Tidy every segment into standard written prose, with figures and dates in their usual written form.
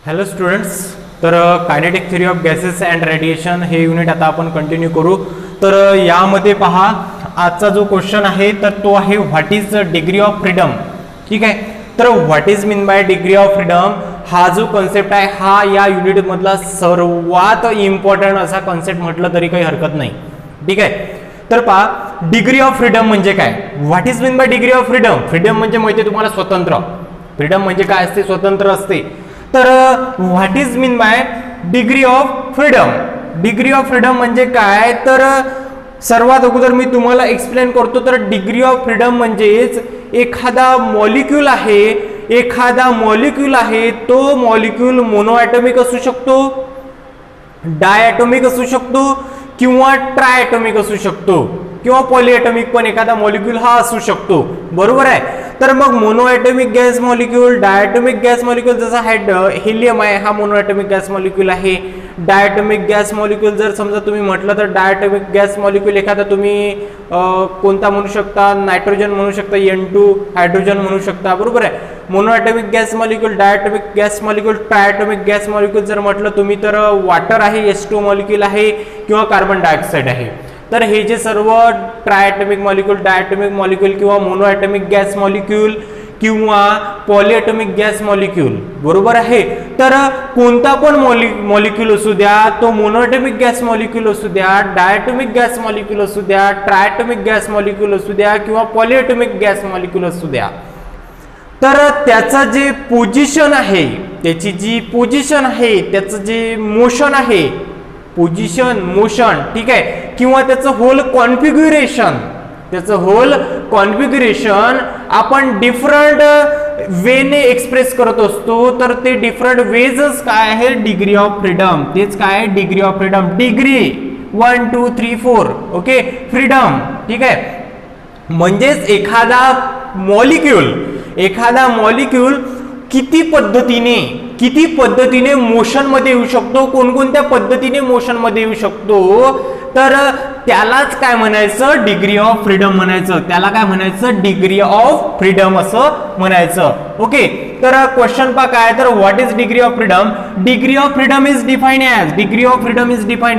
Hello students, तर kinetic theory of gases and radiation हे unit आता आपण कंटिन्यू करू. तर यामध्ये पहा, आजचा जो क्वेश्चन आहे तर तो आहे what is the degree of freedom. ठीक आहे, तर what is mean by degree of freedom हा जो कॉन्सेप्ट आहे हा या युनिट मधला सर्वात इम्पॉर्टंट असा कॉन्सेप्ट म्हटलं तरी काही हरकत नाही. ठीक आहे, तर पहा डिग्री ऑफ फ्रीडम म्हणजे काय. What is mean by degree of freedom. Freedom म्हणजे माहिती तुम्हाला स्वतंत्र. फ्रीडम म्हणजे काय असते, स्वतंत्र असते. तर what is mean by degree of freedom. Degree of freedom म्हणजे काय, तर सर्वात अगोदर मी तुम्हाला एक्सप्लेन करतो. तर डिग्री ऑफ फ्रीडम म्हणजेच एखादा मॉलिक्यूल आहे, तो मॉलिक्यूल मोनोॲटॉमिक असू शकतो, डायॲटॉमिक असू शकतो किंवा ट्रायॲटॉमिक असू शकतो किंवा पॉलीॲटॉमिक पण एखादा मॉलिक्यूल हा असू शकतो. बरोबर आहे. तर मग मोनोॲटॉमिक gas molecule, diatomic gas molecule, जसा हेलियम आहे हा मोनोॲटॉमिक गॅस मॉलिक्यूल आहे. डायॲटॉमिक गॅस मॉलिक्यूल जर समजा तुम्ही म्हटलं तर डायॲटॉमिक गॅस मॉलिक्यूल एखादा तुम्ही कोणता म्हणू शकता, नायट्रोजन म्हणू शकता, N2 हायड्रोजन म्हणू शकता. बरोबर आहे. Monoatomic gas molecule, diatomic gas molecule, triatomic gas molecule जर म्हटलं तुम्ही तर वॉटर आहे, H2 मॉलिक्यूल आहे किंवा कार्बन डायऑक्साईड आहे. तर हे जे सर्व ट्रायॲटॉमिक मॉलिक्यूल, डायॲटॉमिक मॉलिक्यूल किंवा मोनोॲटॉमिक गॅस मॉलिक्यूल किंवा पॉलीॲटॉमिक गॅस मॉलिक्यूल, बरोबर आहे. तर कोणता पण मॉलिक्यूल असू द्या, तो मोनोॲटॉमिक गॅस मॉलिक्यूल असू द्या, डायॲटॉमिक गॅस मॉलिक्यूल असू द्या, ट्रायॲटॉमिक गॅस मॉलिक्यूल असू द्या किंवा पॉलीॲटॉमिक गॅस मॉलिक्यूल असू द्या, तर त्याचं जे पोझिशन आहे, त्याची जी पोझिशन आहे, त्याचं जे मोशन आहे, पोझिशन, मोशन, ठीक आहे, किंवा त्याचं होल कॉन्फिगरेशन आपण डिफरंट वेने एक्सप्रेस करत असतो. तर ते डिफरंट वेजच काय आहे, डिग्री ऑफ फ्रीडम. तेच काय आहे, degree of freedom. Degree 1 2 3 4, okay, freedom. ठीक आहे, म्हणजेच एखादा मॉलिक्यूल किती पद्धतीने मोशन मध्ये येऊ शकतो, कोणकोणत्या पद्धतीने मोशन मध्ये येऊ शकतो, तर त्यालाच काय म्हणायचं, डिग्री ऑफ फ्रीडम म्हणायचं. त्याला काय म्हणायचं, डिग्री ऑफ फ्रीडम असं म्हणायचं. ओके, तर क्वेश्चन पहा काय, तर what is degree of freedom. Degree of freedom is defined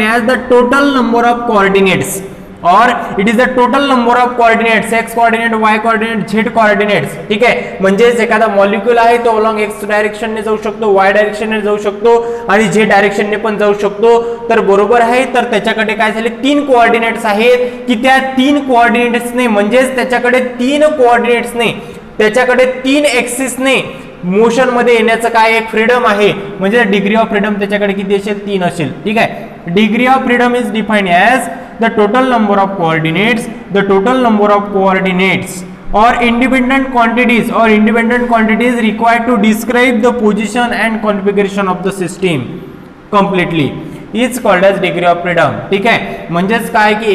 as the total number of coordinates, और it is the total number of coordinates, X coordinate, Y coordinate, Z coordinates. ठीक आहे, म्हणजेच एखादा molecule आहे तो अलॉंग एक्स डायरेक्शनने जाऊ शकतो, Y डायरेक्शनने जाऊ शकतो आणि झेड डायरेक्शनने पण जाऊ शकतो. तर बरोबर आहे. तर त्याच्याकडे काय झाले, 3 कोऑर्डिनेट्स आहेत की त्या 3 कोऑर्डिनेट्सने, म्हणजेच त्याच्याकडे 3 कोऑर्डिनेट्सने, त्याच्याकडे 3 ऍक्सिसने मोशन मध्ये येण्याचं काय एक फ्रीडम आहे. म्हणजे डिग्री ऑफ फ्रीडम त्याच्याकडे किती असेल, 3 असेल. ठीक आहे, degree of freedom is defined as the total number of coordinates or independent quantities required to describe the position and configuration of the system completely is called as degree of freedom. ठीक आहे, म्हणजेच काय की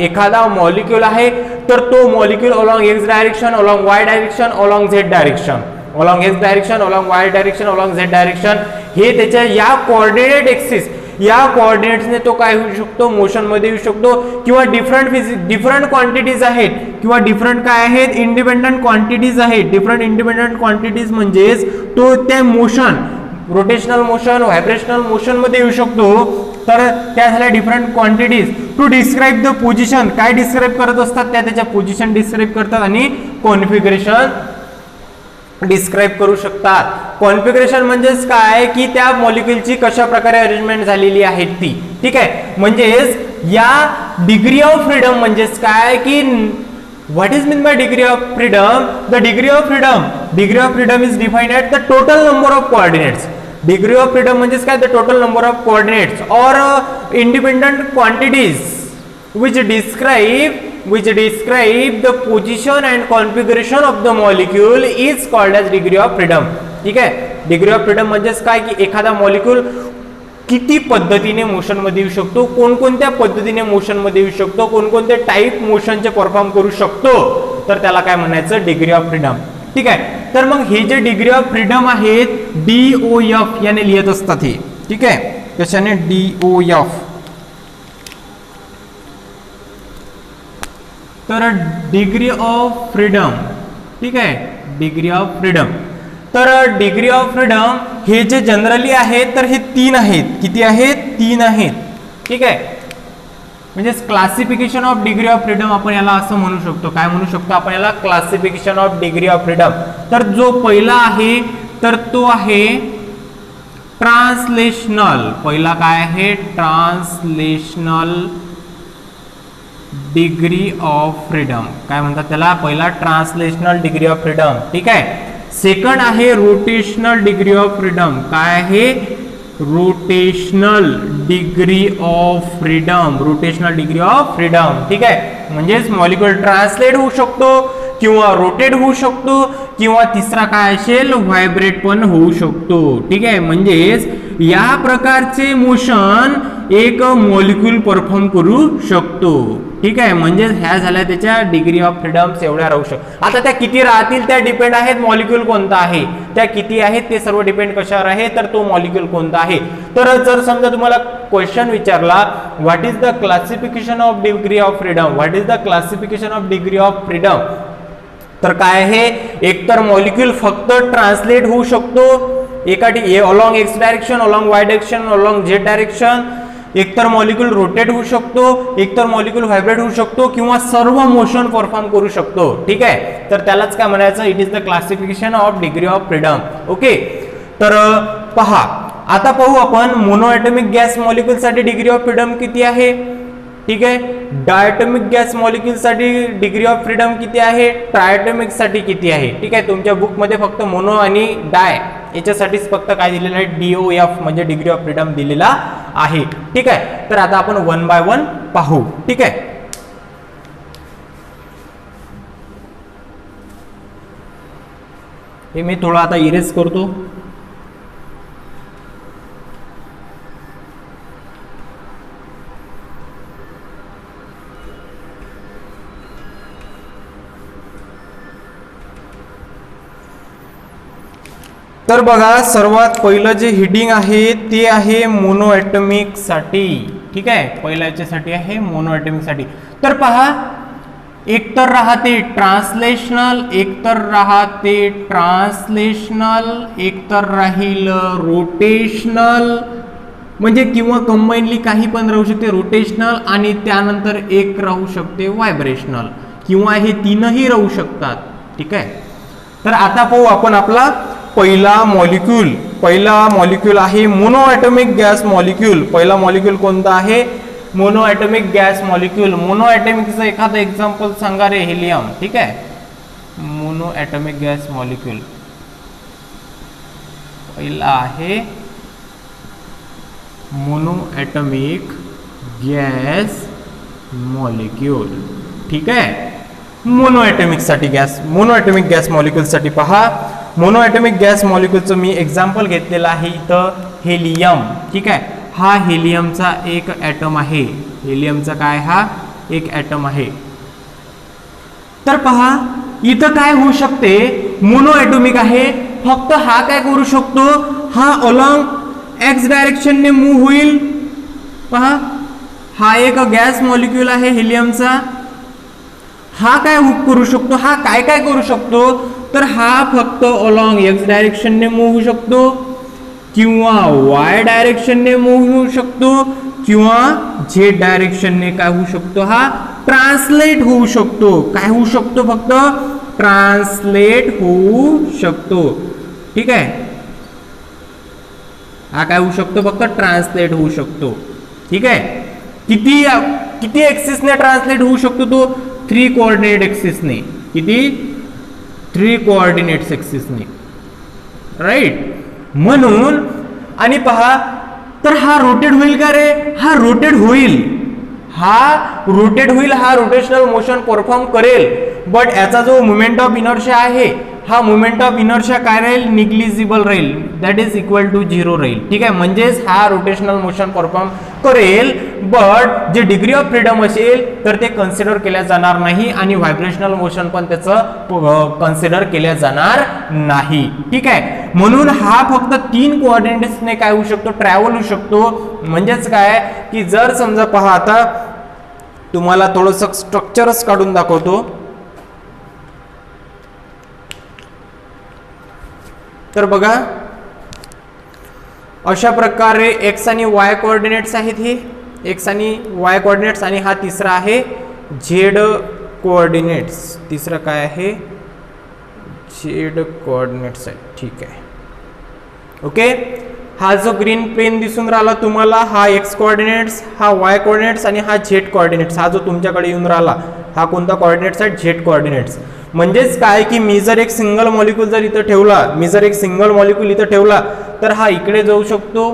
एखादा molecule आहे तर तो molecule along x direction, along y direction, along z direction, along x direction, along y direction, along z direction, हे त्याच्या या कोऑर्डिनेट एक्सिस, या कोऑर्डिनेट्सने तो काय होऊ शकतो, मोशन मध्ये येऊ शकतो. किंवा डिफरंट क्वांटिटीज आहेत किंवा डिफरंट काय आहेत, इंडिपेंडंट क्वांटिटीज आहेत. डिफरंट इंडिपेंडंट क्वांटिटीज म्हणजेच तो त्या motion, rotational motion, vibrational motion मध्ये येऊ शकतो. तर त्या झाल्या different quantities. To describe the position, काय डिस्क्राईब करत असतात, त्याच्या पोझिशन डिस्क्राईब करतात आणि कॉन्फिगरेशन डिस्क्राईब करू शकतात. कॉन्फिगरेशन म्हणजेच काय की त्या मॉलिक्यूलची कशा प्रकारे अरेंजमेंट झालेली आहे ती. ठीक आहे, म्हणजेच या डिग्री ऑफ फ्रीडम म्हणजेच काय की what is mean by degree of freedom. The degree of freedom is defined at the total number of coordinates. Degree of freedom म्हणजेच काय, the total number of coordinates और independent quantities which describe the position and configuration of the molecule is called as degree of freedom. ठीक आहे, degree of freedom म्हणजेच काय की एखादा molecule किती पद्धतीने मोशन मध्ये येऊ शकतो, कोणकोणत्या पद्धतीने मोशन मध्ये येऊ शकतो, कोणकोणते टाईप मोशनचे परफॉर्म करू शकतो, तर त्याला काय म्हणायचं, डिग्री ऑफ फ्रीडम. ठीक आहे, तर मग हे जे डिग्री ऑफ फ्रीडम आहेत DOF याने लिहित असतात हे. ठीक आहे, कशाने, DOF. तर डिग्री ऑफ फ्रीडम, ठीक आहे, डिग्री ऑफ फ्रीडम तर डिग्री ऑफ फ्रीडम हे जे जनरली आहेत तर हे 3 आहेत. किती आहेत? 3 आहेत. ठीक आहे, म्हणजे classification of degree of freedom आपण याला असं म्हणू शकतो. काय म्हणू शकतो आपण याला? Classification of degree of freedom. तर जो पहिला आहे तर तो आहे ट्रान्सलेशनल. पहिला काय आहे? Translational degree of freedom. काय म्हणतात त्याला? पहिला ट्रान्सलेशनल डिग्री ऑफ फ्रीडम. ठीक आहे. सेकंड आहे रोटेशनल डिग्री ऑफ फ्रीडम. काय आहे? Rotational degree of freedom. Rotational degree of freedom. ठीक आहे, म्हणजेच मॉलिक्युल ट्रान्सलेट होऊ शकतो किंवा रोटेट होऊ शकतो किंवा तिसरा काय असेल? व्हायब्रेट पण होऊ शकतो. ठीक आहे, म्हणजेच या प्रकारचे मोशन एक मॉलिक्यूल परफॉर्म करू शकतो. ठीक आहे, म्हणजे ह्या झाल्या त्याच्या डिग्री ऑफ फ्रीडम्स एवढ्या राहू शकतात. आता त्या किती राहतील त्या डिपेंड आहेत मॉलिक्यूल कोणता आहे. त्या किती आहेत ते सर्व डिपेंड कशावर आहे? तर तो मॉलिक्यूल कोणता आहे. तर जर समजा तुम्हाला क्वेश्चन विचारला what is the classification of degree of freedom, what is the classification of degree of freedom, तर काय आहे? एकतर मॉलिक्यूल फक्त ट्रान्सलेट होऊ शकतो एका along x direction, along Y direction, along Z direction. एकतर मॉलिक्यूल रोटेट होऊ शकतो, एकतर मॉलिक्यूल व्हायब्रेट होऊ शकतो किंवा सर्व मोशन परफॉर्म करू शकतो. ठीक आहे, तर त्यालाच काय म्हणायचं? It is the classification of degree of freedom. Okay, तर पहा आता पाहू आपण मोनो ॲटॉमिक गॅस मॉलिक्यूल साठी डिग्री ऑफ फ्रीडम किती आहे. ठीक आहे, डायटॉमिक गॅस मॉलिक्यूल साठी डिग्री ऑफ फ्रीडम किती आहे, ट्रायटॉमिक साठी किती आहे. ठीक आहे, तुमच्या बुक मध्ये फक्त मोनो आणि डाय याच्यासाठीच फक्त काय दिलेलं आहे? DOF म्हणजे डिग्री ऑफ फ्रीडम दिलेला आहे. ठीक आहे, तर आता आपण 1 बाय 1 पाहू. ठीक आहे, हे मी थोडा आता इरेज करतो. तर बघा, सर्वात पहिलं जे हेडिंग आहे ते आहे मोनो ॲटॉमिक साठी. ठीक आहे, पहिल्या याच्यासाठी आहे मोनो ॲटॉमिक साठी. तर पहा, एकतर राहते ट्रान्सलेशनल, एकतर राहते ट्रान्सलेशनल, एकतर राहील रोटेशनल, म्हणजे किंवा कंबाईनली काही पण राहू शकते रोटेशनल आणि त्यानंतर एक राहू शकते व्हायब्रेशनल किंवा हे तीनही राहू शकतात. ठीक आहे, तर आता पाहू आपण आपला पहिला मॉलिक्यूल आहे मोनो ॲटॉमिक गॅस मॉलिक्यूल. पहिला मॉलिक्यूल कोणता आहे? Mono atomic gas molecule. Mono ॲटॉमिकचं एखादं एक्झाम्पल सांगा रे. हेलियम. ठीक आहे, मोनो ॲटॉमिक गॅस मॉलिक्यूल पहिला आहे मोनो ॲटॉमिक गॅस मॉलिक्यूल. ठीक आहे, मोनो ॲटॉमिक गॅस मॉलिक्यूल साठी पहा, मोनो ॲटॉमिक गॅस मॉलिक्यूलचं मी एक्झाम्पल घेतलेलं आहे इथं हेलियम. ठीक आहे, हा हेलियमचा एक ॲटम आहे. हेलियमचा काय? हा एक ॲटम आहे. तर पहा, इथं काय होऊ शकते? मोनो ॲटॉमिक आहे, फक्त हा काय करू शकतो? हा अलॉंग एक्स डायरेक्शनने मूव्ह होईल. पहा, हा एक गॅस मॉलिक्यूल आहे हेलियमचा. हा काय करू शकतो? हा काय काय करू शकतो? तर हा फक्त अलॉंग एक्स डायरेक्शनने मूव्ह होऊ शकतो किंवा वाय डायरेक्शनने मूव्ह होऊ शकतो किंवा झेड डायरेक्शनने काय होऊ शकतो? हा ट्रान्सलेट होऊ शकतो. काय होऊ शकतो? फक्त ट्रान्सलेट होऊ शकतो. ठीक आहे, हा काय होऊ शकतो? फक्त ट्रान्सलेट होऊ शकतो. ठीक आहे, किती एक्सिसने ट्रान्सलेट होऊ शकतो तो? 3 कोऑर्डिनेट एक्सिसने. किती? 3 कोऑर्डिनेट्स एक्सिसने. राईट, म्हणून आणि पहा, तर हा रोटेट होईल का रे? हा रोटेट होईल. हा रोटेशनल मोशन परफॉर्म करेल. बट याचा जो मोमेंट ऑफ इनर्शिया आहे, हा मोमेंट ऑफ इनर्शिया काय राहील? निग्लिजिबल राहील. दॅट इज इक्वल टू 0 राहील. ठीक आहे, म्हणजेच हा रोटेशनल मोशन परफॉर्म करेल. बट जे डिग्री ऑफ फ्रीडम असेल तर ते कन्सिडर केल्या जाणार नाही आणि व्हायब्रेशनल मोशन पण त्याचं कन्सिडर केल्या जाणार नाही. ठीक आहे, म्हणून हा फक्त 3 कोऑर्डिनेट्सने काय होऊ शकतो? ट्रॅव्हल होऊ शकतो. म्हणजेच काय की जर समजा पहा, आता तुम्हाला थोडंसं स्ट्रक्चरच काढून दाखवतो. तर बघा अशा प्रकारे एक्स आणि वाय कोऑर्डिनेट्स आहेत, हे एक्स आणि वाय कोऑर्डिनेट्स, आणि हा तिसरा आहे झेड कोऑर्डिनेट्स, तिसरा काय आहे झेड कोऑर्डिनेट्स आहे, ठीक आहे ओके। हा जो ग्रीन पेन दिसून राहिला तुम्हाला हा एक्स कोऑर्डिनेट्स, हा वाय कोऑर्डिनेट्स आणि हा झेड कोऑर्डिनेट्स, हा जो तुमच्याकडे येऊन राहिला हा कोणता कोऑर्डिनेट्स आहे झेड कोऑर्डिनेट्स। म्हणजेच काय की मी जर एक सिंगल मॉलिक्यूल जर इथं ठेवला, मी जर एक सिंगल मॉलिक्यूल इथं ठेवला तर हा इकडे जाऊ शकतो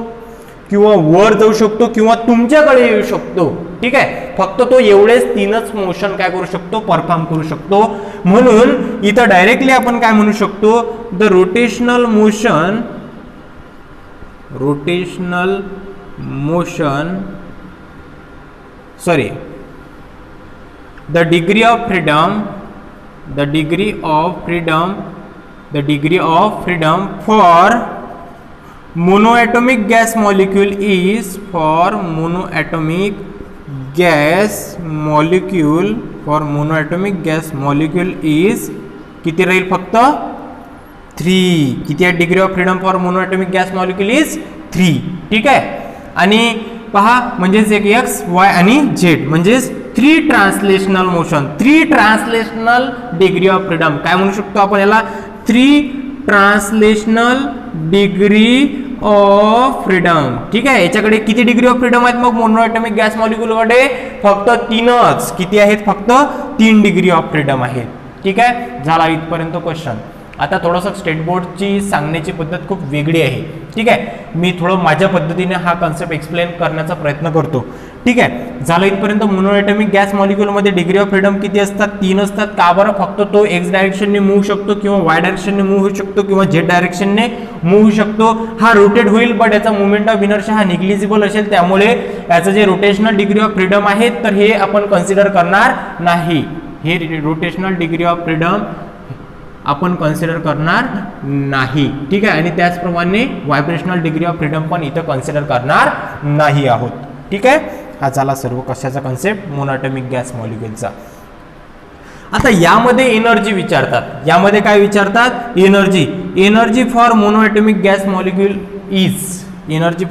किंवा वर जाऊ शकतो किंवा तुमच्याकडे येऊ शकतो, ठीक आहे। फक्त तो एवढेच तीनच मोशन काय करू शकतो परफॉर्म करू शकतो। म्हणून इथं डायरेक्टली आपण काय म्हणू शकतो the rotational motion the degree of freedom for monoatomic gas molecule is किती राहील फक्त 3। किती आहे degree of freedom for monoatomic gas molecule is 3, ठीक आहे। आणि पहा म्हणजेच एक एक्स वाय आणि झेड म्हणजेच 3 translational motion, 3 translational degree of freedom काय म्हणू शकतो आपण याला 3 ट्रान्सलेशनल डिग्री ऑफ फ्रीडम, ठीक आहे। याच्याकडे किती डिग्री ऑफ फ्रीडम आहेत मग मोनोएटॉमिक गॅस मॉलिक्यूलकडे फक्त 3च, किती आहेत फक्त 3 डिग्री ऑफ फ्रीडम आहेत, ठीक आहे। झाला इथपर्यंत क्वेश्चन। आता थोडंसं स्टेट बोर्डची सांगण्याची पद्धत खूप वेगळी आहे, ठीक आहे। मी थोडं माझ्या पद्धतीने हा कन्सेप्ट एक्सप्लेन करण्याचा प्रयत्न करतो, ठीक आहे। झालं इथपर्यंत मोनोएटॉमिक गॅस मॉलिक्यूलमध्ये डिग्री ऑफ फ्रीडम किती असतात 3 असतात। का बरं फक्त तो एक्स डायरेक्शनने मूव्ह शकतो किंवा वाय डायरेक्शनने मूव्ह होऊ शकतो किंवा झेड डायरेक्शनने मूव्ह होऊ शकतो। हा रोटेट होईल बट याचा मोमेंट ऑफ इनर्शिया हा निग्लिजिबल असेल, त्यामुळे याचं जे रोटेशनल डिग्री ऑफ फ्रीडम आहे तर हे आपण कन्सिडर करणार नाही। हे रोटेशनल डिग्री ऑफ फ्रीडम आपण कन्सिडर करणार नाही, ठीक आहे। आणि त्याचप्रमाणे व्हायब्रेशनल डिग्री ऑफ फ्रीडम पण इथं कन्सिडर करणार नाही आहोत, ठीक आहे। हा झाला सर्व कशाचा कन्सेप्ट मोनोएटॉमिक गॅस मॉलिक्यूलचा। आता यामध्ये एनर्जी विचारतात, यामध्ये काय विचारतात energy for monoatomic gas molecule is energy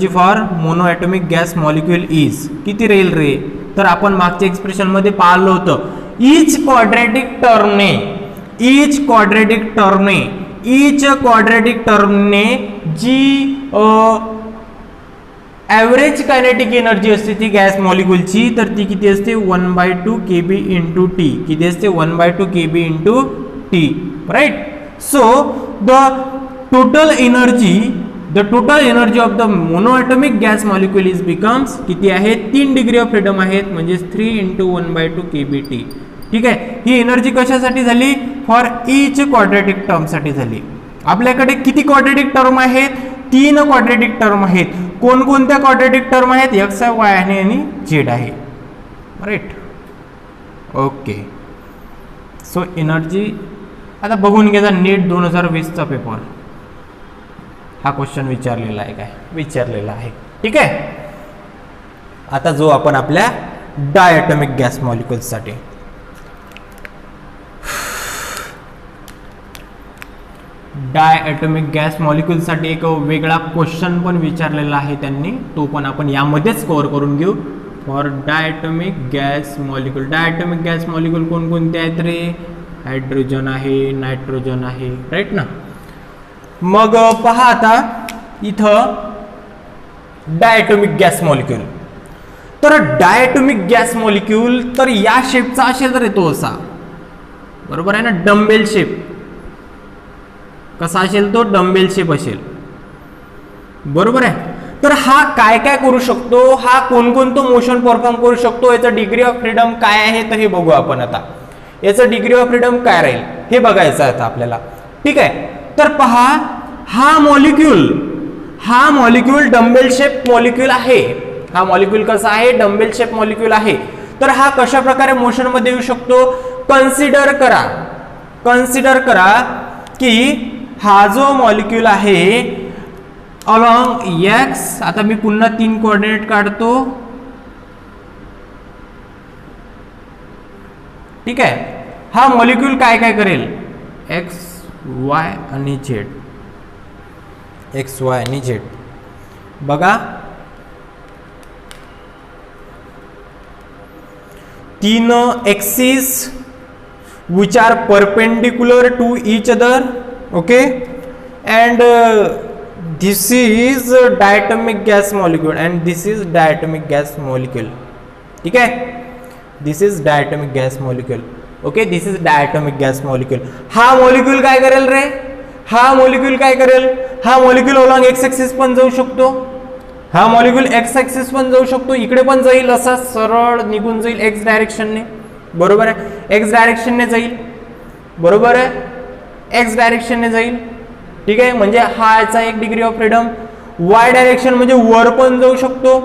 for monoatomic gas molecule is किती राहील रे, तर आपण मागच्या एक्सप्रेशन मध्ये पाहिलं होतं ईच क्वाड्रॅटिक टर्मने जी ॲव्हरेज कायनेटिक एनर्जी असते ती गॅस मॉलिक्यूलची, तर ती किती असते 1/2 kb इंटू टी, किती असते 1/2 kb into T, right. So the total energy of the monoatomic gas molecule is becomes किती आहे 3 डिग्री ऑफ फ्रीडम आहेत, म्हणजे 3 × 1/2 kb टी, ठीक आहे। ही एनर्जी कशासाठी झाली फॉर ईच क्वाड्रॅटिक टर्म साठी झाली। आपल्याकडे किती क्वाड्रॅटिक टर्म आहेत 3 क्वाड्रॅटिक टर्म आहेत। कोणकोणत्या क्वाड्रॅटिक टर्म आहेत एक्स आहे वाय आहे आणि झेड आहे, राईट ओके। सो एनर्जी आता बघून घ्या नीट 2020चा पेपर हा क्वेश्चन विचारलेला आहे, ठीक आहे। आता जो आपण आपल्या डायॲटॉमिक गॅस मॉलिक्यूल्स साठी डायॲटॉमिक गॅस मॉलिक्यूल साठी एक वेगळा क्वेश्चन पण विचारलेला आहे त्यांनी, तो पण आपण यामध्येच कव्हर करून घेऊ। फॉर डायॲटॉमिक गॅस मॉलिक्यूल कोणकोणते आहेत रे, हायड्रोजन आहे, नायट्रोजन आहे, राईट ना। मग पहा आता इथं डायॲटॉमिक गॅस मॉलिक्यूल, तर डायॲटॉमिक गॅस मॉलिक्यूल तर या शेपचा असेल तर तो असा, बरोबर आहे ना, डम्बेल शेप। कसा असेल तो डम्बेल शेप असेल, बरोबर आहे। तर हा काय काय करू शकतो, हा कोणकोणतं मोशन परफॉर्म करू शकतो, याचं डिग्री ऑफ फ्रीडम काय आहे तर हे बघू आपण आता। याचं डिग्री ऑफ फ्रीडम काय राहील हे बघायचं आहे आपल्याला, ठीक आहे। तर पहा हा मॉलिक्यूल डम्बेल शेप मॉलिक्यूल आहे। हा मॉलिक्यूल कसा आहे डम्बेल शेप मॉलिक्यूल आहे। तर हा कशा प्रकारे मोशन मध्ये येऊ शकतो, कन्सिडर करा की हा जो मॉलिक्यूल आहे अलॉंग एक्स, आता मी पुन्हा 3 कोऑर्डिनेट काढतो, ठीक आहे। हा मॉलिक्यूल काय काय करेल एक्स वाय आणि झेड, एक्स वाय आणि झेड. बघा तीन axis which are perpendicular to each other, okay, and this is diatomic gas molecule and this is diatomic gas molecule. ठीक है, this is diatomic gas molecule. okay, this is diatomic gas molecule. हा molecule काय करेल रे, हा molecule काय करेल, हा molecule along x axis पण जाऊ शकतो, हा molecule x axis पण जाऊ शकतो, इकडे पण जाईल, असा सरळ निघून जाईल x डायरेक्शनने. बरोबर आहे, x डायरेक्शनने जाईल. बरोबर आहे, x डायरेक्शनने जाईल. ठीक आहे, म्हणजे हा याचा एक degree of freedom. y direction म्हणजे वर पण जाऊ शकतो.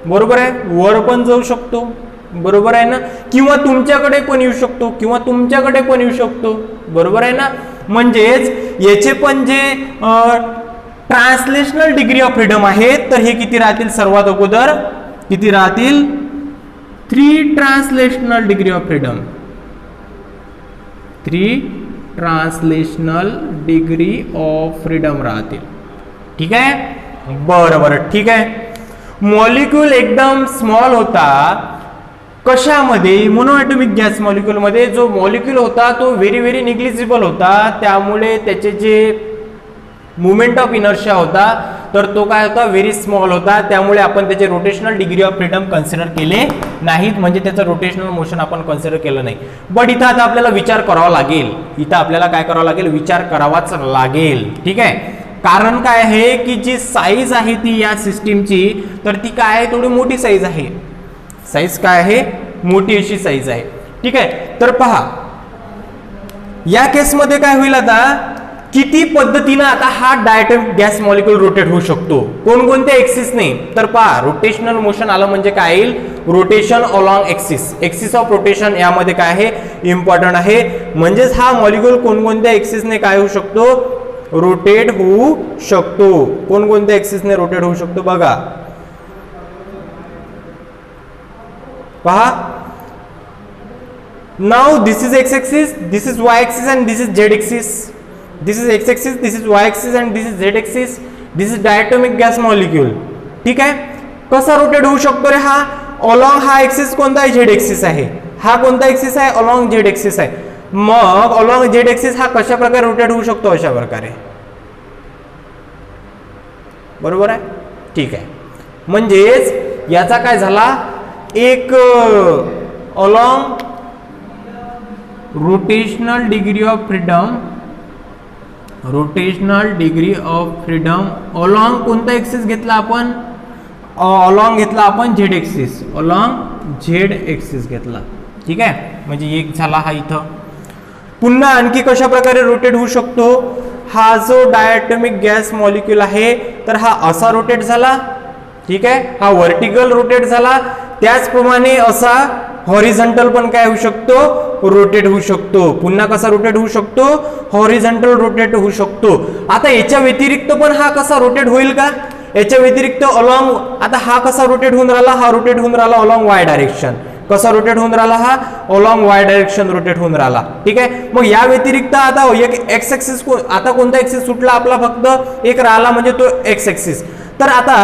बरोबर आहे, वर पण जाऊ शकतो. बरोबर आहे ना, किंवा तुमच्याकडे पण येऊ शकतो, किंवा तुमच्याकडे पण येऊ शकतो. बरोबर आहे ना, म्हणजेच याचे पण जे ट्रान्सलेशनल डिग्री ऑफ फ्रीडम आहेत तर हे किती राहतील, सर्वात अगोदर किती राहतील, 3 translational degree of freedom. 3 translational degree of freedom राहतील. ठीक आहे, बरोबर. ठीक आहे, मॉलिक्यूल एकदम स्मॉल होता कशामध्ये, मोनोएटॉमिक गॅस मॉलिक्यूल मध्ये. जो मॉलिक्यूल होता तो व्हेरी निग्लिजिबल होता, त्यामुळे त्याचे जे मुवमेंट ऑफ इनर्शिया होता तर तो काय होता, व्हेरी स्मॉल होता. त्यामुळे आपण त्याचे rotational degree of freedom consider केले नाहीत, म्हणजे त्याचं रोटेशनल मोशन आपण कन्सिडर केलं नाही. बट इथं आता आपल्याला विचार करावा लागेल, इथं आपल्याला काय करावं लागेल, विचार करावाच लागेल. ठीक आहे, कारण काय आहे की जी साईज आहे ती या सिस्टीमची तर ती काय आहे, थोडी मोठी साईज आहे. साईज काय आहे, मोठी अशी साईज आहे. ठीक आहे, तर पहा या केसमध्ये काय होईल, आता किती पद्धतीने आता हा डायटोमिक गॅस मॉलिक्यूल रोटेट होऊ शकतो, कोणकोणत्या एक्सिसने. तर पहा रोटेशनल मोशन आलं म्हणजे काय येईल, rotation along axis. Axis of rotation यामध्ये काय आहे, इम्पॉर्टंट आहे. म्हणजेच हा मॉलिक्यूल कोणकोणत्या एक्सिसने काय होऊ शकतो, रोटेट होऊ शकतो. कोणकोणत्या एक्सिसने रोटेट होऊ शकतो बघा. पहा, now this is x axis, this is Y axis and this is Z axis. This is x axis, this is y axis and this is z axis. This is diatomic gas molecule. ठीक आहे, कसा rotate होऊ शकतो रे हा, along हा axis कोणता आहे, Z axis आहे. हा कोणता एक्सिस आहे, अलॉंग झेड एक्सिस आहे. मग अलॉंग झेड एक्सिस हा कशा प्रकारे रोटेट होऊ शकतो, अशा प्रकारे. बरोबर आहे. ठीक आहे, म्हणजेच याचा काय झाला, एक along rotational degree of freedom, rotational degree of freedom along कोणता एक्सिस घेतला आपण, अलॉंग घेतला आपण Z axis, along Z axis घेतला. ठीक आहे, म्हणजे एक झाला हा. इथं पुन्हा आणखी कशा प्रकारे रोटेट होऊ शकतो, हा जो डायटोमिक गॅस मॉलिक्यूल आहे तर हा असा रोटेट झाला. ठीक आहे, हा वर्टिकल रोटेट झाला. त्याचप्रमाणे असा हॉरिझॉन्टल पण काय होऊ शकतो, रोटेट होऊ शकतो. पुन्हा कसा रोटेट होऊ शकतो, हॉरिझॉन्टल रोटेट होऊ शकतो. आता याच्या व्यतिरिक्त पण हा कसा रोटेट होईल का, याच्या व्यतिरिक्त अलॉंग, आता हा कसा रोटेट होऊन राहिला, हा रोटेट होऊन राहिला अलॉंग वाय डायरेक्शन. कसा रोटेट होऊन राहिला, हा अलॉंग वाय डायरेक्शन रोटेट होऊन राहिला. ठीक आहे, मग या व्यतिरिक्त आता एक एक्स एक्सिस, आता कोणता एक्सिस सुटला आपला, फक्त एक राहिला म्हणजे तो एक्स एक्सिस. तर आता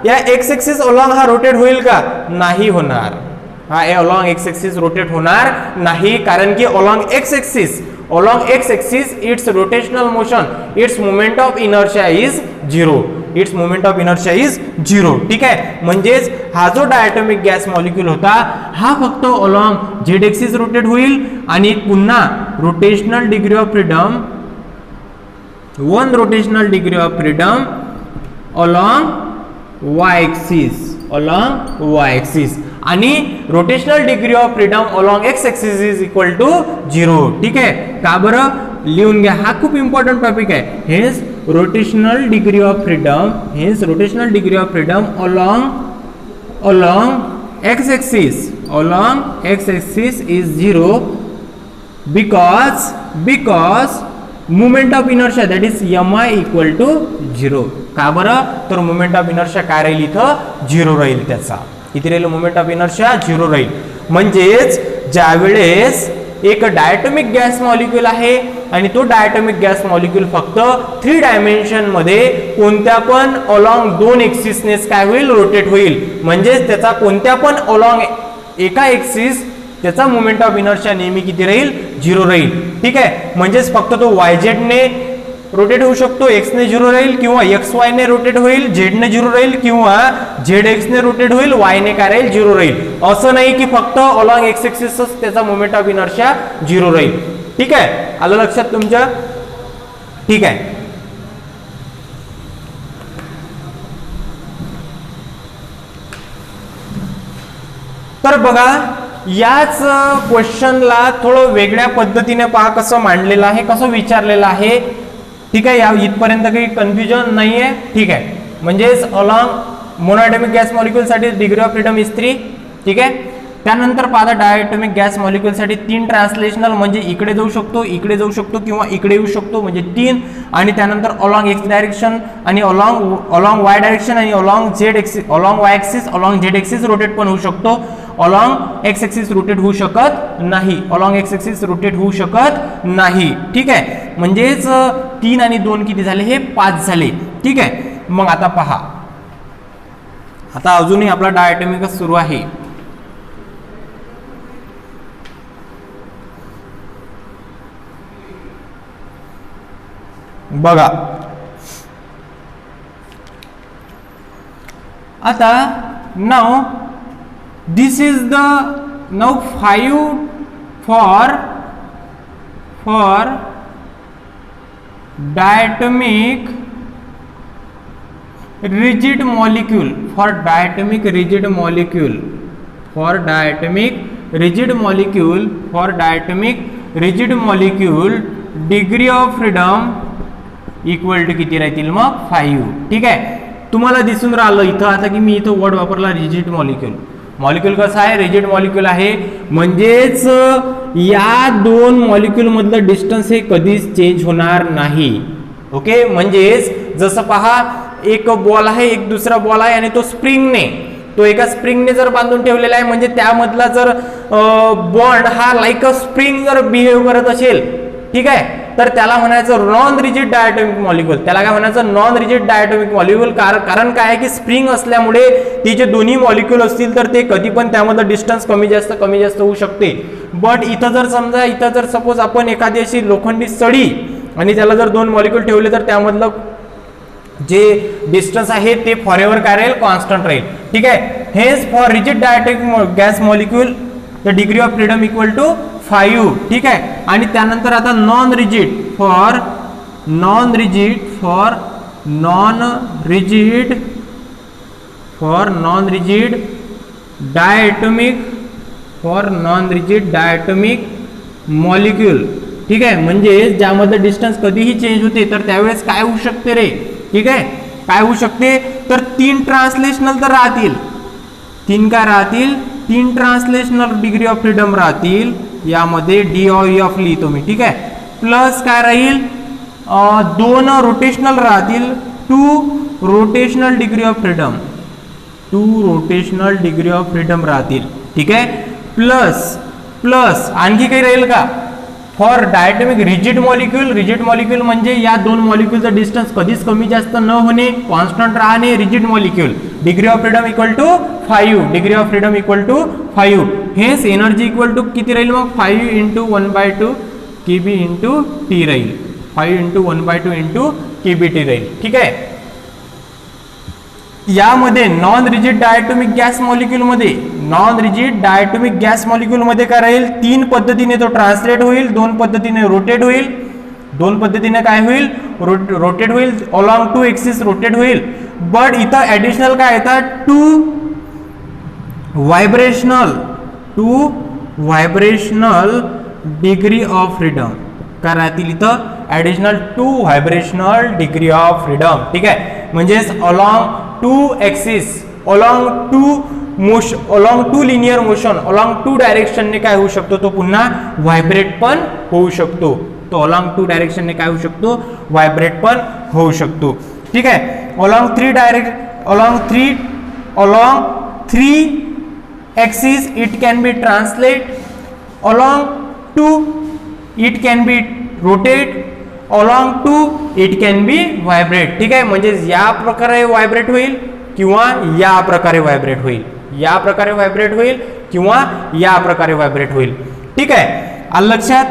या एक्स एक्सिस अलॉंग हा रोटेट होईल का, नाही होणार. हा अलॉंग एक्स एक्सिस रोटेट होणार नाही, कारण की along X axis it's rotational motion, its moment of inertia is 0. Its moment of inertia is 0. ठीक आहे, म्हणजेच हा जो डायटोमिक गॅस मॉलिक्यूल होता हा फक्त अलॉंग झेड एक्सिस रोटेट होईल आणि पुन्हा rotational degree of freedom, 1 rotational degree of freedom along Y axis, along Y axis, आणि rotational degree of freedom along X axis is equal to 0. ठीक आहे, का बरं, लिहून घ्या, हा खूप इम्पॉर्टंट टॉपिक आहे. हेच रोटेशनल डिग्री ऑफ फ्रीडम, हेच rotational degree of freedom along X axis, along X axis is 0 because moment of inertia that is mi equal to 0. का बरं, तर मोमेंट ऑफ इनर्शिया काय राहील, इथं 0 राहील. त्याचा इथे राहील मोमेंट ऑफ इनर्शिया 0 राहील. म्हणजेच ज्या वेळेस एक डायटोमिक गॅस मॉलिक्यूल आहे आणि तो डायटोमिक गॅस मॉलिक्यूल फक्त 3 डायमेन्शन मध्ये कोणत्या पण अलॉंग 2 एक्सिसनेस काय होईल, रोटेट होईल. म्हणजेच त्याचा कोणत्या पण अलॉंग एका एक्सिस त्याचा मोमेंट ऑफ इनर्शिया नेहमी किती राहील, 0 राहील. ठीक आहे. म्हणजेच फक्त तो YZ ने रोटेट होऊ शकतो, एक्स ने 0 राहील, किंवा XY ने रोटेट होईल, Z ने 0 राहील, किंवा ZX ने रोटेट होईल, Y ने काय राहील, 0 राहील. असं नाही की फक्त अलॉंग एक्स एक्सिसच त्याचा मोमेंट ऑफ इनर्शिया 0 राहील. ठीक आहे. आलं लक्षात तुमच्या? ठीक आहे. तर बघा याच क्वेश्चनला थोडं वेगळ्या पद्धतीने पहा कसं मांडलेलं आहे, कसं विचारलेलं आहे. ठीक आहे. या इथपर्यंत काही कन्फ्युजन नाही आहे. ठीक आहे. म्हणजेच अलॉंग मोनोएटॉमिक गॅस मॉलिक्यूल साठी डिग्री ऑफ फ्रीडम इज 3. ठीक आहे. त्यानंतर पाहता डायटोमिक गॅस मॉलिक्यूल साठी 3 ट्रान्सलेशनल, म्हणजे इकडे जाऊ शकतो, इकडे जाऊ शकतो, किंवा इकडे येऊ शकतो, म्हणजे 3. आणि त्यानंतर अलॉंग एक्स डायरेक्शन आणि अलॉंग वाय डायरेक्शन आणि along Z axis, along Y axis, along Z axis rotate पण होऊ शकतो. अलॉंग एक्स एक्सिस रोटेट होऊ शकत नाही, अलॉंग एक्स एक्सिस रोटेट होऊ शकत नाही. ठीक आहे. म्हणजेच 3 आणि 2 किती झाले, हे 5 झाले. ठीक आहे. मग आता पहा, आता अजूनही आपला डायटोमिकच सुरू आहे. बघा आता now this is the now 5 for diatomic rigid molecule, for diatomic rigid molecule, for diatomic rigid molecule, for diatomic rigid molecule degree of freedom equal to किती राहतील मग 5. ठीक आहे. तुम्हाला दिसून राहिलं इथं आता की मी इथं वर्ड वापरला रिजिड मॉलिक्यूल. मॉलिक्यूल कसा आहे, रिजिड मॉलिक्यूल आहे. म्हणजेच या 2 मॉलिक्यूल मधलं डिस्टन्स हे कधीच चेंज होणार नाही. ओके. म्हणजेच जसं पहा एक बॉल आहे, एक दुसरा बॉल आहे आणि तो स्प्रिंगने, तो एका स्प्रिंगने जर बांधून ठेवलेला आहे, म्हणजे त्यामधला जर बॉन्ड हा लाईक अ स्प्रिंग जर बिहेव करत असेल, ठीक आहे, तर त्याला म्हणायचं नॉन रिजिड डायटोमिक मॉलिक्यूल. त्याला काय म्हणायचं, नॉन रिजिड डायटोमिक मॉलिक्यूल. कारण काय आहे की स्प्रिंग असल्यामुळे ती जे दोन्ही मॉलिक्यूल असतील तर ते कधी पण त्यामधलं डिस्टन्स कमी जास्त होऊ शकते. बट इथं जर समजा, इथं जर सपोज आपण एखादी अशी लोखंडी सळी आणि त्याला जर 2 मॉलिक्यूल ठेवले तर त्यामधलं जे डिस्टन्स आहे ते फॉरएव्हर काय राहील, कॉन्स्टंट राहील. ठीक आहे. हेच for rigid diatomic gas molecule the degree of freedom equal to 5. ठीक आहे. आणि त्यानंतर आता नॉन रिजिड डायटोमिक मॉलिक्यूल. ठीक आहे. म्हणजे ज्यामध्ये डिस्टन्स कधीही चेंज होते तर त्यावेळेस काय होऊ शकते रे. ठीक आहे. काय होऊ शकते, तर 3 ट्रान्सलेशनल तर राहतील. 3 काय राहतील, 3 ट्रान्सलेशनल डिग्री ऑफ फ्रीडम राहतील. यामध्ये DOF लिहितो मी. ठीक आहे. प्लस काय राहील, 2 रोटेशनल राहतील, 2 रोटेशनल डिग्री ऑफ फ्रीडम राहतील. ठीक आहे. प्लस आणखी काही राहील का, फॉर डायटोमिक रिजिड मॉलिक्यूल म्हणजे या 2 मॉलिक्यूलचं डिस्टन्स कधीच कमी जास्त न होणे, कॉन्स्टंट राहणे, rigid molecule. Degree of freedom equal to 5. हेच एनर्जी इक्वल टू किती राहील मग, 5 × 1/2 kB × T राहील. 5 × 1/2 kB T राहील. ठीक आहे. यामध्ये non rigid diatomic gas molecule मध्ये काय राहील, 3 पद्धतीने तो ट्रान्सलेट होईल, 2 पद्धतीने रोटेट होईल. 2 पद्धतीने काय होईल, रोटेट होईल, अलॉंग 2 एक्सिस रोटेट होईल. बट इथं ऍडिशनल काय येतात, 2 व्हायब्रेशनल डिग्री ऑफ फ्रीडम. काय राहतील इथं, additional 2 vibrational degree of freedom. ठीक आहे. म्हणजेच along 2 axis, along 2 linear motion, along 2 direction ने काय होऊ शकतो, तो पुन्हा व्हायब्रेट पण होऊ शकतो. तो अलॉंग 2 डायरेक्शन ने काय होऊ शकतो, व्हायब्रेट पण होऊ शकतो. ठीक आहे. Along 3 axis it can be translate. Along 2 it can be rotate, along 2 it can be vibrate. ठीक आहे, म्हणजे या प्रकारे व्हायब्रेट होईल किंवा या प्रकारे व्हायब्रेट होईल, या प्रकारे व्हायब्रेट होईल किंवा या प्रकारे व्हायब्रेट होईल. ठीक आहे, आलं लक्षात?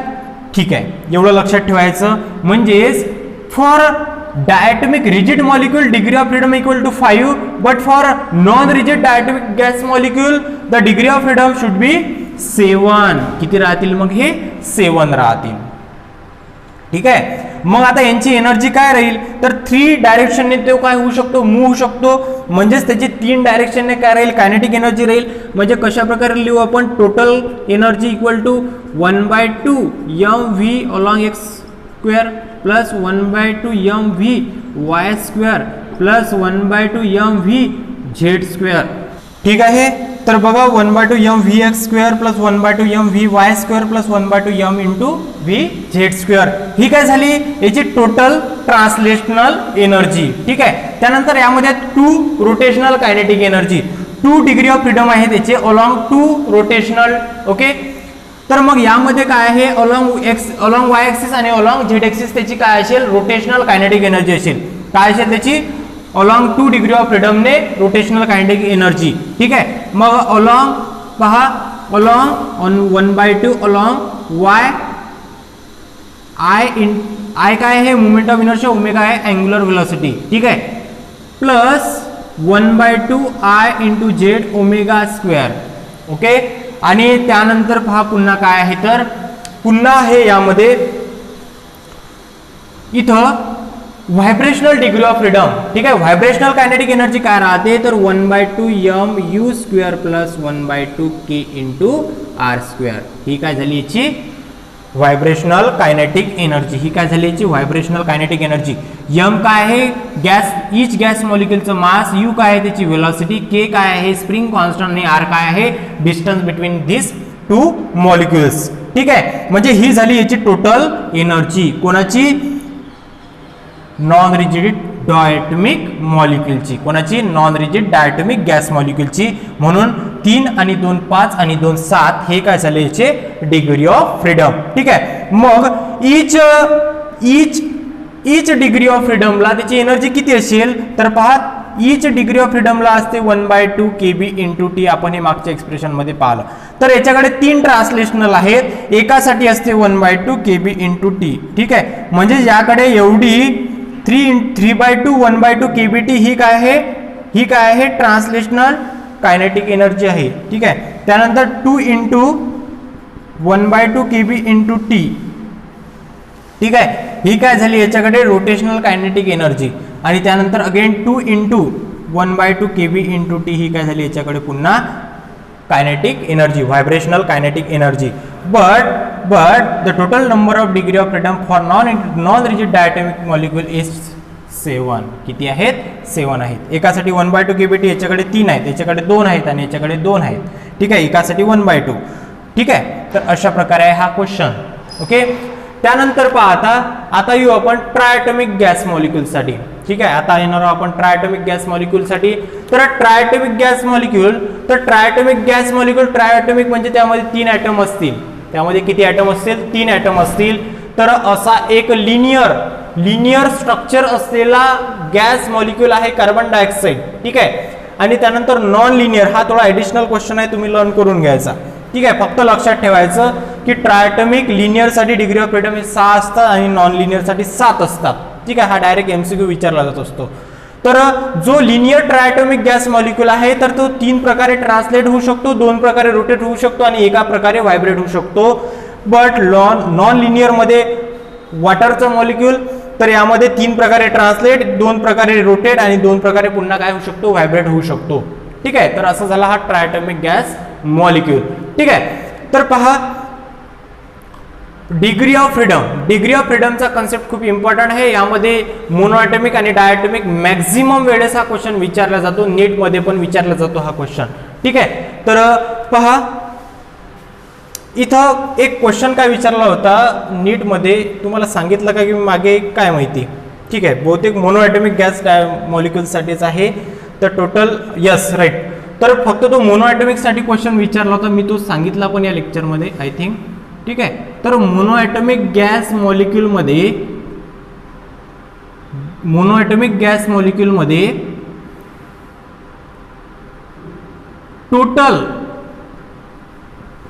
ठीक आहे, एवढं लक्षात ठेवायचं. म्हणजेच for diatomic rigid molecule degree of freedom equal to 5, but for non rigid diatomic gas molecule the degree of freedom should be 7. किती राहतील मग हे? 7 राहतील. ठीक आहे, मग आता यांची एनर्जी काय राहील तर 3 डायरेक्शनने तो काय होऊ शकतो, मूव्ह होऊ शकतो. म्हणजेच त्याची 3 डायरेक्शनने काय राहील, कायनेटिक एनर्जी राहील. म्हणजे कशा प्रकारे लिहू आपण, total energy equal to 1/2 mv along x square plus 1/2 mv y square plus 1/2 mv z square. ठीक आहे, तर बघा 1/2 mv x square plus 1/2 mv y square plus 1/2 m into v z square. ही काय झाली याची टोटल ट्रान्सलेशनल एनर्जी. ठीक आहे, त्यानंतर यामध्ये 2 rotational kinetic energy, 2 degree of freedom आहे त्याचे अलॉंग 2 रोटेशनल. ओके, तर मग यामध्ये काय आहे, अलॉंग वाय ॲक्सिस आणि अलॉंग झेड ॲक्सिस त्याची काय असेल, रोटेशनल कायनेटिक एनर्जी असेल. काय असेल त्याची, अलॉंग 2 डिग्री ऑफ फ्रीडमने रोटेशनल कायनेटिक एनर्जी. ठीक आहे, मग अलॉंग पहा, अलॉंग 1/2 अलॉंग वाय आय काय आहे, मुवमेंट ऑफ इनर्शिया, ओमेगा आहे अँग्युलर व्हेलॉसिटी. ठीक आहे, plus 1/2 I into Z omega square. Okay, आणि त्यानंतर पहा पुन्हा काय आहे तर पुन्हा हे यामध्ये इथं व्हायब्रेशनल डिग्री ऑफ फ्रीडम. ठीक आहे, व्हायब्रेशनल कायनेटिक एनर्जी काय राहते तर 1/2 m u square plus 1/2 k into R square. ही काय झाली याची व्हायब्रेशनल कायनेटिक एनर्जी. ही काय झाली याची व्हायब्रेशनल कायनेटिक एनर्जी. m काय आहे गॅस, इच गॅस मॉलिक्युलचं मास, u काय आहे त्याची व्हेलॉसिटी, k काय आहे स्प्रिंग कॉन्स्टंट आणि r काय आहे डिस्टन्स बिटवीन दिस 2 मॉलिक्युल्स. ठीक आहे, म्हणजे ही झाली याची टोटल एनर्जी कोणाची, नॉन रिजिड डायटोमिक मॉलिक्युलची. कोणाची, नॉन रिजिड डायटोमिक गॅस मॉलिक्युलची. म्हणून 3 आणि 2 5 आणि 2 7 हे काय झाले याचे डिग्री ऑफ फ्रीडम. ठीक आहे, मग इच डिग्री ऑफ फ्रीडमला त्याची एनर्जी किती असेल तर पहा, इच डिग्री ऑफ फ्रीडमला असते 1/2 kb इंटू टी. आपण हे मागच्या एक्सप्रेशन मध्ये पाहिलं. तर याच्याकडे 3 ट्रान्सलेशनल आहेत, एकासाठी असते 1/2 kb इंटू टी. ठीक आहे, म्हणजे याकडे एवढी 3/2 1/2 kbt ही काय आहे, ही काय आहे ट्रान्सलेशनल कायनेटिक एनर्जी आहे. ठीक आहे, त्यानंतर 2 इंटू 1/2 kb इंटू टी. ठीक आहे, ही काय झाली याच्याकडे रोटेशनल कायनेटिक एनर्जी. आणि त्यानंतर again 2 into 1/2 kb into T ही काय झाली याच्याकडे पुन्हा kinetic energy, vibrational kinetic energy. but the total number of degree of freedom for non rigid diatomic molecule is 7. किती आहेत, 7 आहेत. एकासाठी 1/2 kbt, याच्याकडे 3 आहेत, याच्याकडे 2 आहेत आणि याच्याकडे 2 आहेत. ठीक आहे, एकासाठी 1/2. ठीक आहे, तर अशा प्रकारे आहे हा क्वेश्चन. ओके, त्यानंतर पहा आता येऊ आपण ट्रायटोमिक गॅस मॉलिक्यूल साठी. ठीक आहे, आता येणार आपण ट्रायटोमिक गॅस मॉलिक्यूल साठी. तर ट्रायटोमिक गॅस मॉलिक्यूल, तर ट्रायटोमिक गॅस मॉलिक्यूल, ट्रायटोमिक म्हणजे त्यामध्ये 3 ॲटम असतील. त्यामध्ये किती ॲटम असतील, 3 ॲटम असतील. तर असा एक लिनियर स्ट्रक्चर असलेला गॅस मॉलिक्यूल आहे कार्बन डायऑक्साइड. ठीक आहे, आणि त्यानंतर नॉन लिनियर, हा थोडा ॲडिशनल क्वेश्चन आहे, तुम्ही लर्न करून घ्यायचा. ठीक आहे, फक्त लक्षात ठेवायचं की ट्रायटोमिक लिनियर साठी डिग्री ऑफ फ्रीडम 6 असतात आणि नॉन लिनियर साठी 7 असतात. ठीक आहे, हा डायरेक्ट MCQ विचारला जात असतो. तर जो लिनियर ट्रायटोमिक गॅस मॉलिक्यूल आहे तर तो 3 प्रकारे ट्रान्सलेट होऊ शकतो, 2 प्रकारे रोटेट होऊ शकतो आणि एका प्रकारे व्हायब्रेट होऊ शकतो. बट नॉन लिनियर मध्ये वॉटरचं मॉलिक्यूल, तर यामध्ये 3 प्रकारे ट्रान्सलेट, 2 प्रकारे रोटेट आणि 2 प्रकारे पुन्हा काय होऊ शकतो, व्हायब्रेट होऊ शकतो. ठीक आहे, तर असं झाला हा ट्रायटोमिक गॅस मॉलिक्यूल. ठीक आहे, तर पहा डिग्री ऑफ फ्रीडमचा कन्सेप्ट खूप इम्पॉर्टंट आहे. यामध्ये मोनोॲटॉमिक आणि डायॲटॉमिक मॅक्झिमम वेळेस हा क्वेश्चन विचारला जातो, नीट मध्ये पण विचारला जातो हा क्वेश्चन. ठीक आहे, तर पहा इथं एक क्वेश्चन काय विचारला होता नीट मध्ये, तुम्हाला सांगितलं का की मागे काय माहिती. ठीक आहे, बहुतेक मोनोॲटॉमिक गॅस मॉलिक्यूल साठीच आहे. तर टोटल यस राईट, तर फक्त तो मोनोॲटॉमिक साठी क्वेश्चन विचारला होता, मी तो सांगितला पण या लेक्चर मध्ये आय थिंक. ठीक आहे, तर मोनोएटॉमिक गॅस मॉलिक्यूलमध्ये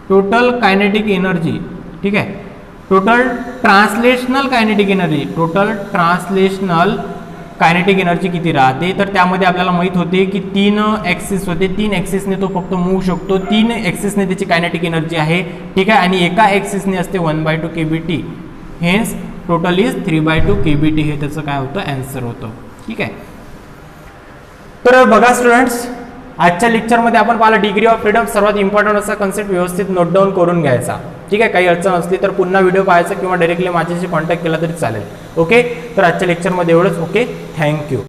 टोटल कायनेटिक एनर्जी, ठीक आहे, टोटल ट्रान्सलेशनल कायनेटिक एनर्जी किती राहते, तर त्यामध्ये आपल्याला माहित होते की 3 ॲक्सिस होते, 3 ॲक्सिसने तो फक्त मूव्ह शकतो, 3 ॲक्सिसने त्याची कायनेटिक एनर्जी आहे, ठीक आहे, आणि एका ॲक्सिसने असते 1/2 kBt, hence total is 3/2 kBt, हे त्याचं काय होतं आन्सर होतं, ठीक आहे. तर बघा स्टुडंट्स, आजच्या लेक्चरमध्ये आपण पाहिलं डिग्री ऑफ फ्रीडम, सर्वात इम्पॉर्टंट असा कन्सेप्ट व्यवस्थित नोट डाऊन करून घ्यायचा, ठीक आहे. काही अडचण असली तर पुन्हा व्हिडिओ पाहायचा किंवा डायरेक्टली माझ्याशी कॉन्टॅक्ट केला तरी चालेल. ओके, तर आजच्या लेक्चरमध्ये एवढंच. Okay, thank you.